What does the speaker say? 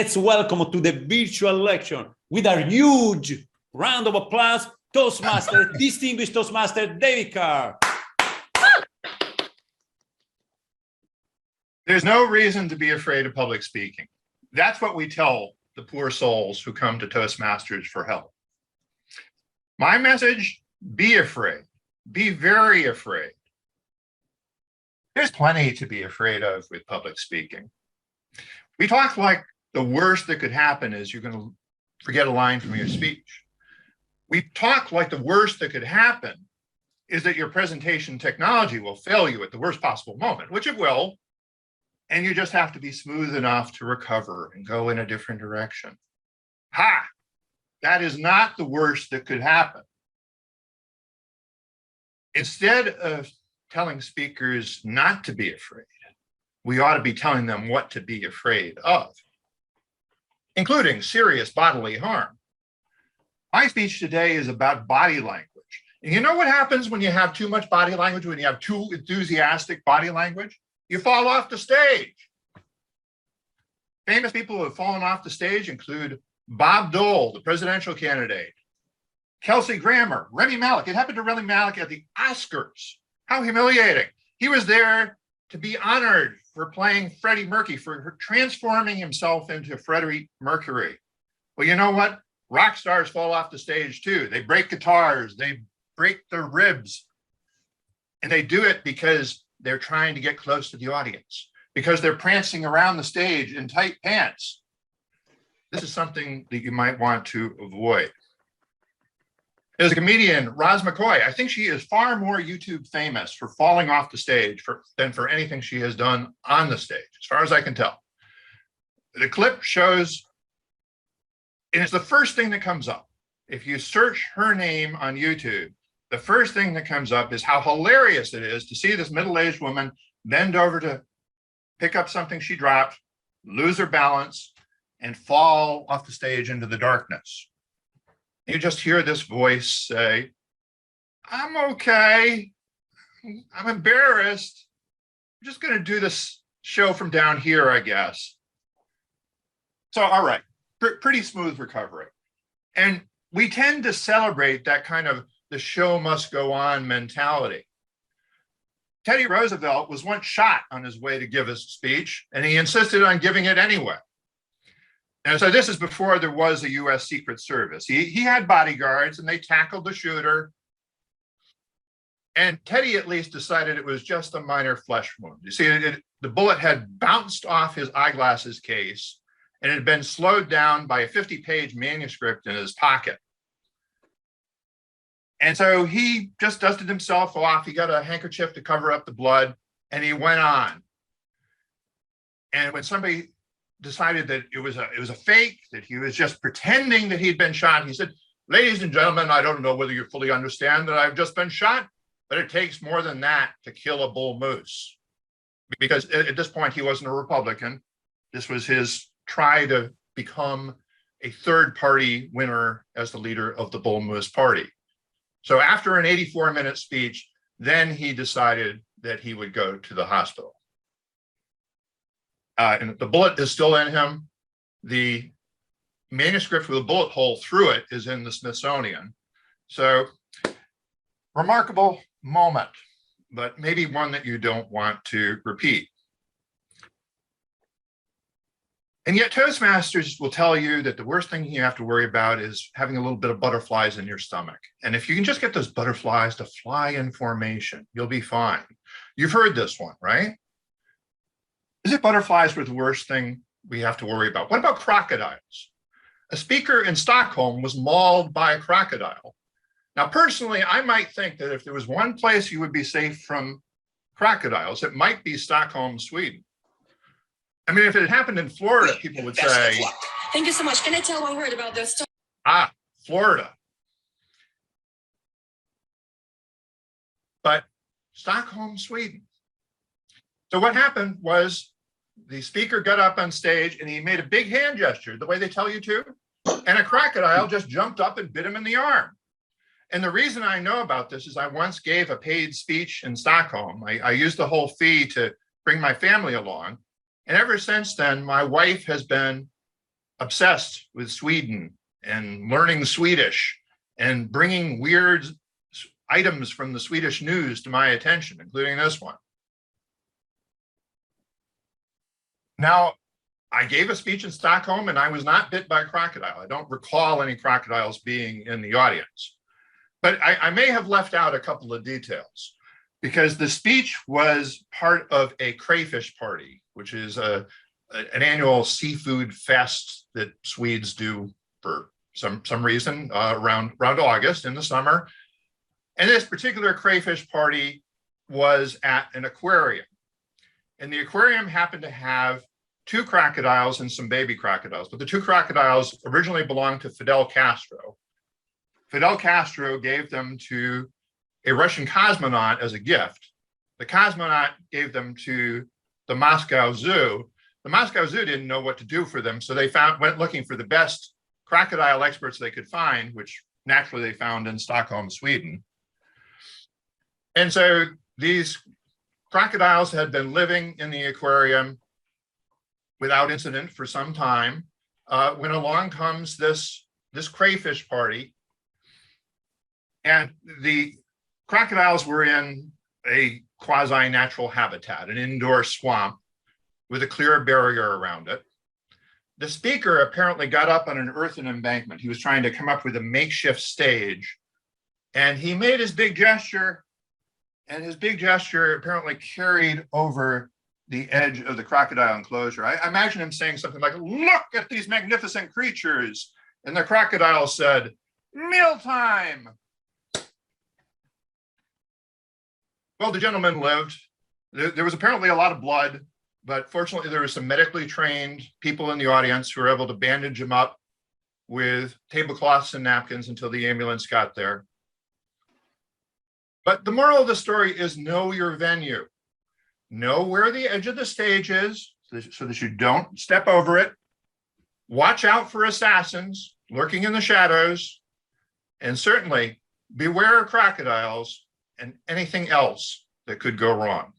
Let's welcome to the virtual lecture with our huge round of applause, Toastmaster, distinguished Toastmaster David Carr. There's no reason to be afraid of public speaking. That's what we tell the poor souls who come to Toastmasters for help. My message, be afraid, be very afraid. There's plenty to be afraid of with public speaking. We talk like the worst that could happen is you're going to forget a line from your speech. We talk like the worst that could happen is that your presentation technology will fail you at the worst possible moment, which it will. And you just have to be smooth enough to recover and go in a different direction. Ha! That is not the worst that could happen. Instead of telling speakers not to be afraid, we ought to be telling them what to be afraid of, including serious bodily harm. My speech today is about body language. And you know what happens when you have too much body language, when you have too enthusiastic body language? You fall off the stage. Famous people who have fallen off the stage include Bob Dole, the presidential candidate, Kelsey Grammer, Rami Malek. It happened to Rami Malek at the Oscars. How humiliating. He was there to be honored for playing Freddie Mercury, for transforming himself into Freddie Mercury. Well, you know what? Rock stars fall off the stage too. They break guitars, they break their ribs. And they do it because they're trying to get close to the audience, because they're prancing around the stage in tight pants. This is something that you might want to avoid. There's a comedian, Roz McCoy. I think she is far more YouTube famous for falling off the stage than for anything she has done on the stage, as far as I can tell. The clip shows, and it's the first thing that comes up. If you search her name on YouTube, the first thing that comes up is how hilarious it is to see this middle-aged woman bend over to pick up something she dropped, lose her balance, and fall off the stage into the darkness. You just hear this voice say, "I'm okay. I'm embarrassed. I'm just going to do this show from down here, I guess." So, all right, pretty smooth recovery. And we tend to celebrate that kind of the show must go on mentality. Teddy Roosevelt was once shot on his way to give his speech, and he insisted on giving it anyway. And so this is before there was a US Secret Service. He had bodyguards and they tackled the shooter. And Teddy at least decided it was just a minor flesh wound. You see, the bullet had bounced off his eyeglasses case and it had been slowed down by a 50-page manuscript in his pocket. And so he just dusted himself off. He got a handkerchief to cover up the blood and he went on. And when somebody decided that it was a fake, that he was just pretending that he'd been shot, he said, "Ladies and gentlemen, I don't know whether you fully understand that I've just been shot, but it takes more than that to kill a bull moose." Because at this point, he wasn't a Republican. This was his try to become a third-party winner as the leader of the Bull Moose Party. So after an 84-minute speech, then he decided that he would go to the hospital. And the bullet is still in him. The manuscript with a bullet hole through it is in the Smithsonian. So remarkable moment, but maybe one that you don't want to repeat. And yet Toastmasters will tell you that the worst thing you have to worry about is having a little bit of butterflies in your stomach. And if you can just get those butterflies to fly in formation, you'll be fine. You've heard this one, right? Is it butterflies were the worst thing we have to worry about? What about crocodiles? A speaker in Stockholm was mauled by a crocodile. Now, personally, I might think that if there was one place you would be safe from crocodiles, it might be Stockholm, Sweden. I mean, if it had happened in Florida, people would say, "Thank you so much. Can I tell one word about this?" Florida. But Stockholm, Sweden. So what happened was the speaker got up on stage and he made a big hand gesture, the way they tell you to, and a crocodile just jumped up and bit him in the arm. And the reason I know about this is I once gave a paid speech in Stockholm. I used the whole fee to bring my family along. And ever since then, my wife has been obsessed with Sweden and learning Swedish and bringing weird items from the Swedish news to my attention, including this one. Now, I gave a speech in Stockholm and I was not bit by a crocodile. I don't recall any crocodiles being in the audience, but I may have left out a couple of details because the speech was part of a crayfish party, which is an annual seafood fest that Swedes do for some reason around August in the summer. And this particular crayfish party was at an aquarium. And the aquarium happened to have 2 crocodiles and some baby crocodiles, but the 2 crocodiles originally belonged to Fidel Castro. Fidel Castro gave them to a Russian cosmonaut as a gift. The cosmonaut gave them to the Moscow Zoo. The Moscow Zoo didn't know what to do for them, so they went looking for the best crocodile experts they could find, which naturally they found in Stockholm, Sweden. And so these crocodiles had been living in the aquarium without incident for some time, when along comes this crayfish party. And the crocodiles were in a quasi-natural habitat, an indoor swamp with a clear barrier around it. The speaker apparently got up on an earthen embankment. He was trying to come up with a makeshift stage. And he made his big gesture, and his big gesture apparently carried over the edge of the crocodile enclosure. I imagine him saying something like, "Look at these magnificent creatures." And the crocodile said, "Mealtime." Well, the gentleman lived. There was apparently a lot of blood, but fortunately there were some medically trained people in the audience who were able to bandage him up with tablecloths and napkins until the ambulance got there. But the moral of the story is know your venue. Know where the edge of the stage is so that you don't step over it. Watch out for assassins lurking in the shadows, and certainly beware of crocodiles and anything else that could go wrong.